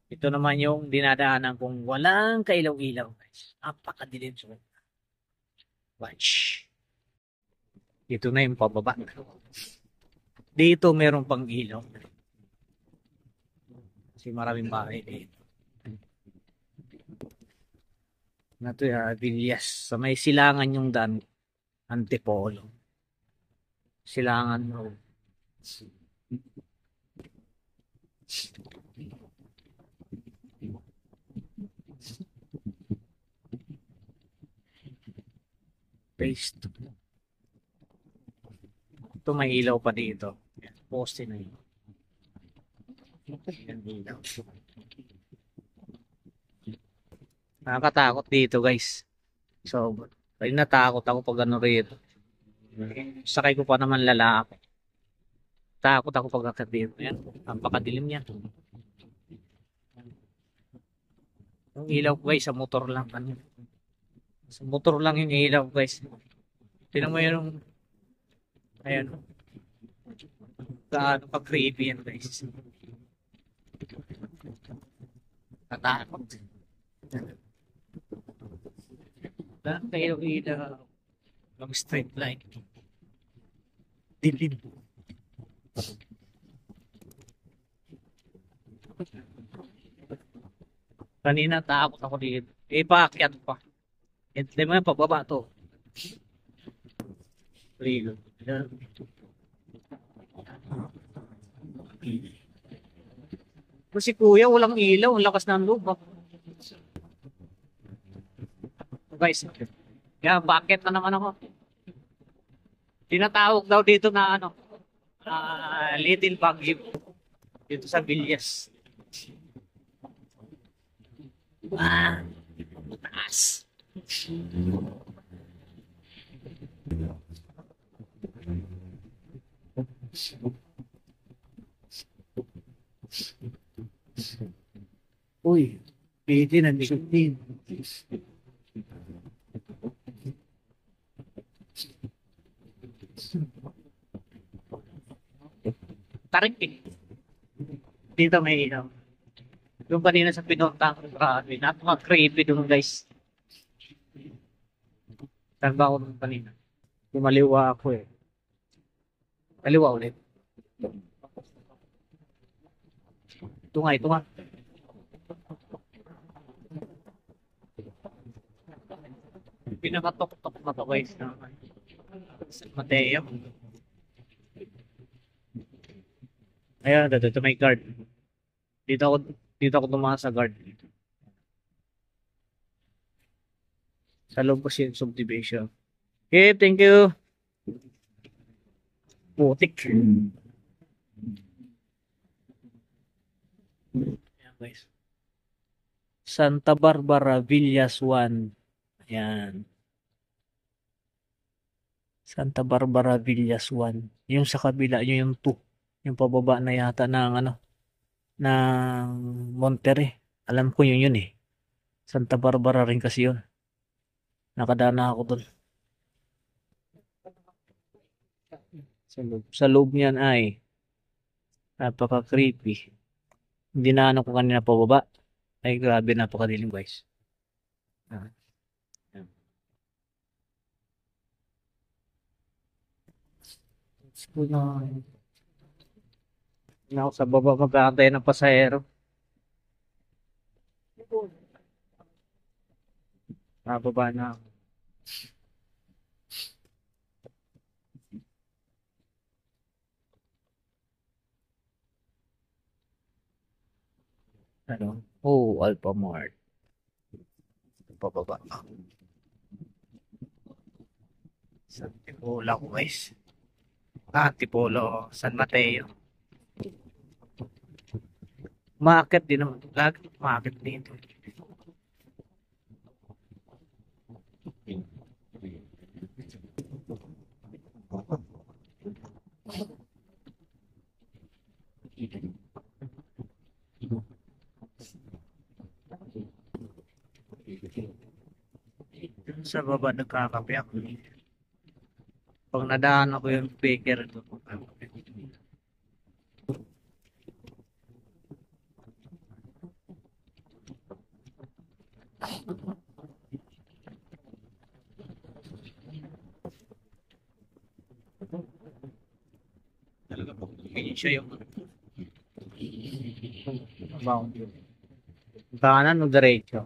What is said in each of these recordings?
Ito naman yung dinadaanan kong walang kailaw-ilaw, guys. Napakadilim siya. Watch. Ito na yung pababa. Dito meron pang ilaw. Kasi maraming bahay dito. Na to Villas. Sa may silangan yung daan. Antipolo. Silangan Road. Paste. Ito may ilaw pa dito. Poste na yun. Yan, ilaw. Nakakatakot dito, guys. So, ay natakot ako pag ano rito. Sakay ko pa naman lalaki. Takot ako pag akit dito. Yan. Ang pakadilim niya. Yung ilaw ko, guys, sa motor lang. Sa motor lang yung ilaw, guys. Tingnan mo yung, ayan. Gaano pa creepy yan, guys. Natakot. Kayo ilaw. Long straight line. Dilim. Kanina takot ako dito. Paakyat pa. Hindi mo yan, pababa to. Ligo. Si kuya, walang ilaw. Ang lakas ng loob. Guys, kaya bakit na naman ako? Tinatawag daw dito na ano, Little Baguio. Dito sa Villas. Ah, taas. Uy, pwede na din. Tarik eh. Dito may ilaw. Yung kanina sa pinuntahan ko, grabe. Napaka-creepy doon, guys. Saan ba ako doon kanina? Kumaliwa ako eh. Kaliwa ulit. Ito nga, ito nga. Pinakatok-tok na to, guys. San Mateo. Ayan, dito may guard. Dito ako, dito ako tumakas sa guard. Sa loob kasi yung subdivision. Okay, thank you. Putik. Ayan, guys. Santa Barbara, Villas 1. Ayan. Santa Barbara, Villas 1. Yung sa kabila, yung 2. Yung pababa na yata ng ano, ng Monterrey. Alam ko yun eh. Santa Barbara rin kasi yun. Nakadana ako doon. Sa loob niyan ay napaka-creepy. Hindi na ano ko kanina pababa. Ay grabe, napakadilim, guys. Ah, yan. School na. Na ako sa baba mag-aantay ng pasahero. Nababa na ako. Ano? Oh, Alphamart. Pababa. Sa Antipolo ako, guys. Antipolo, San Mateo. Market din naman. Lagi market dito. Sa baba nagkakape ako. Pag nadaan ako yung baker ito. Talaga po. Siya yung boundary. Kanan o diretso?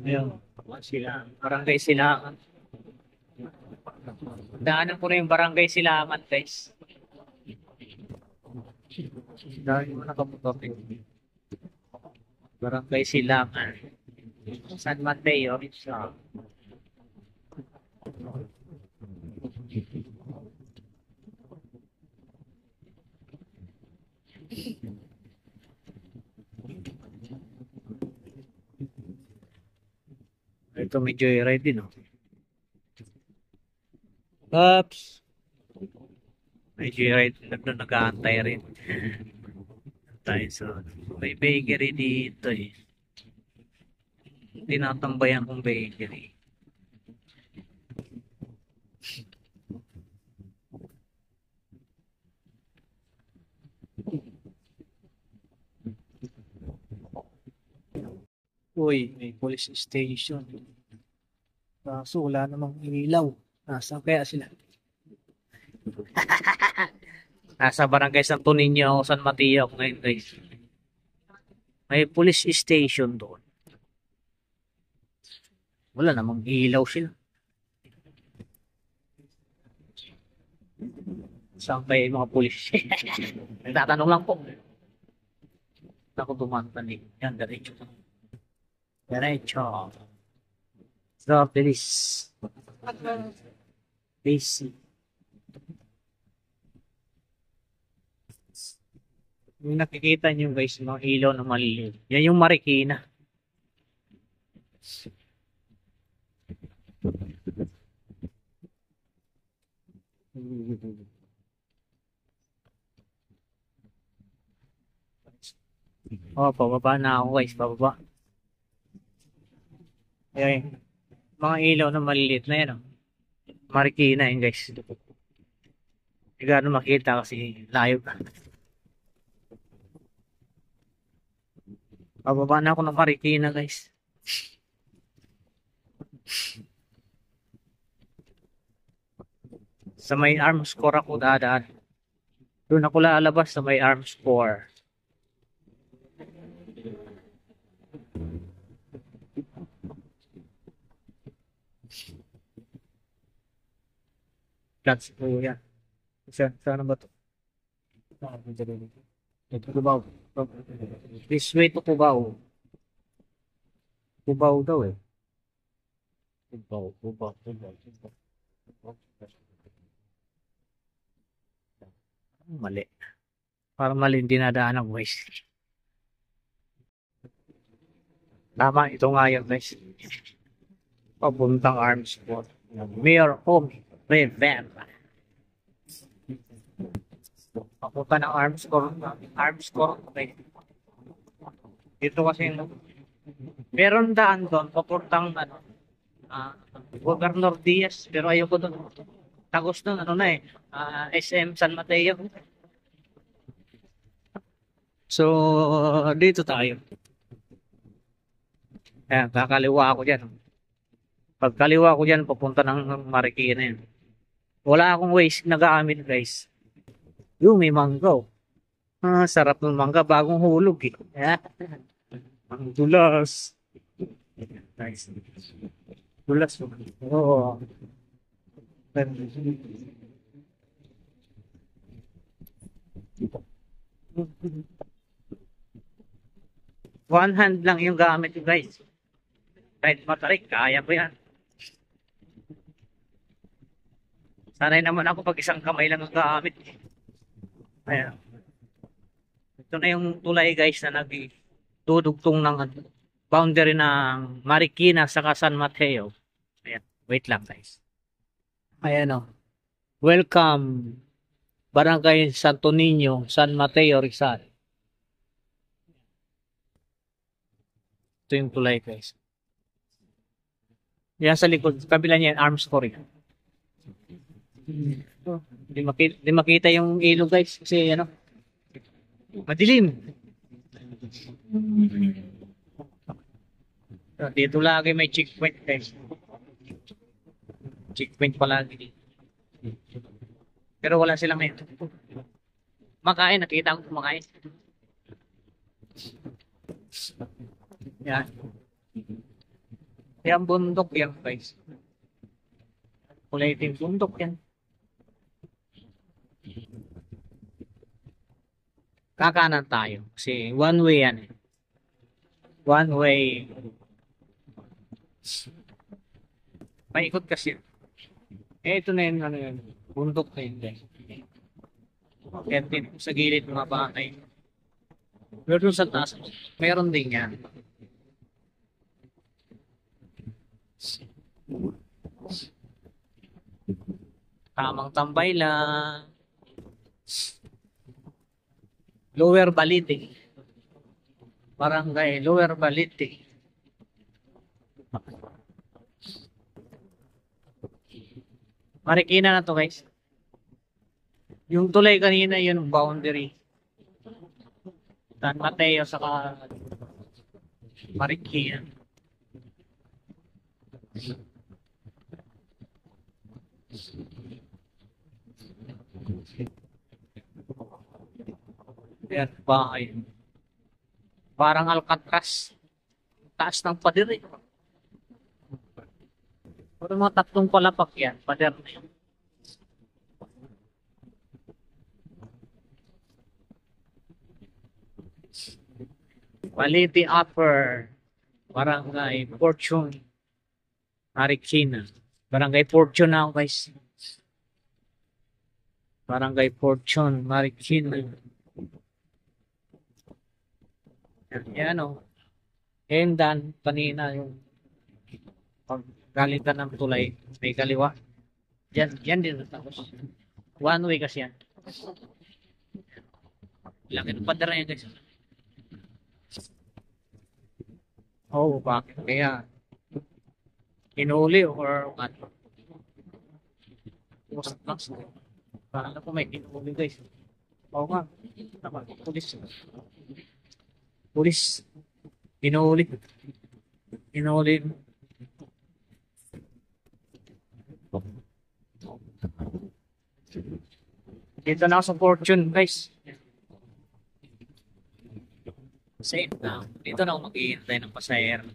Ayun. Sila. Barangay Silangan. Daanan ko na yung Barangay Silangan, guys. Dahil mo nakamotor. Barangay Silangan. San Mateo. Sa ito may joyride din, oh. Oops. May joyride. Nag-aantay rin. Tayo sa may bakery dito, eh. Tinatambayan kong bakery. Uy, may police station. Kaso wala namang ilaw. Nasaan kaya sila? Nasa Barangay Santo Niño, San Mateo ako ngayon, guys. May police station doon. Wala namang ilaw sila. Saan pa yung mga pulis? Nagtatanong lang po. Ako tumantanig. Yan, diretso. Diretso. So, bilis. Basic. Yung nakikita nyo guys, mga ilaw na maliliit. Yan yung Marikina. Oh, pababa na ako guys, pababa. Ayan, mga ilaw na maliliit na yan. Oh. Marikina yun guys. Hindi gano'n makita kasi layo ka. Pababa na ako ng Marikina guys. Sa may arms core ako dadaan. Doon ako lalabas sa may arms core. That's po yan. Saan ba ito? Ito Cubao. This way to Cubao. Cubao daw eh. Cubao. Mali. Parang mali dinadaan ng guys. Tama, ito nga yun guys. Papuntang arms po. Mayor Home Revamp. Papunta ng arms core. Arms core. Okay. Dito kasi meron daan doon. Papuntang Governor Diaz. Pero ayoko doon. Tagos doon. Ano na eh. SM San Mateo. So, dito tayo. Ayan, kakaliwa ako dyan. Pagkaliwa ko dyan, papunta ng Marikina yun. Wala akong ways nag-aamin guys. Yung may mangga. Sarap ng mangga, bagong hulog eh. Ang dulas. Nice. Dulas. Oo. One hand lang yung gamit ko guys. Kahit matarik, kaya ko yan. Sanay naman ako pag isang kamay lang ang gamit. Ayan. Ito na yung tulay guys na nagdudugtong ng boundary ng Marikina sa San Mateo. Ayan. Wait lang guys. Ayan o. Welcome. Barangay Santo Niño, San Mateo, Rizal. Ito yung tulay guys. Yan sa likod, kabila niya yung arms core. Hindi makita yung ilog guys kasi ano, madilim. Dito lagi may checkpoint guys. Checkpoint palagi dito. Pero wala silang ito. Makain, nakita ko kumakain. Yan. Yan bundok yan guys. Kulay itim bundok yan. Kakanan tayo. Kasi one way yan eh. One way. Paikot kasi. Eh, ito na yun, ano yun. Bundok na yun guys. Kaya dito sa gilid mga bakay. Pero dun sa taas, meron din yan. Tamang tambay lang. Lower Balite. Barangay Lower Balite. Marikina na to guys. Yung tulay kanina yun boundary. San Mateo saka Marikina. Yan bahay. Parang Alcatraz. Taas ng pader eh. Pero mga tatlong palapak yan. Pader na yan. Balite Upper. Barangay Fortune. Marikina. Barangay Fortune na ako guys. Barangay Fortune. Marikina. Yan o. And then, kanina yung pag galing ka ng tulay, may kaliwa. Yan din. Tapos, one way kasi yan. Laki ng padara yan guys. Oh, bakit? Kaya, inuli or what? Most blocks. Parang ako may inuli guys. Oo nga. Tama, pulis. Pulis. Inuli. Inuli. Dito na ako sa Fortune guys. Safe na. Dito na ako mag-iintay ng pasahero.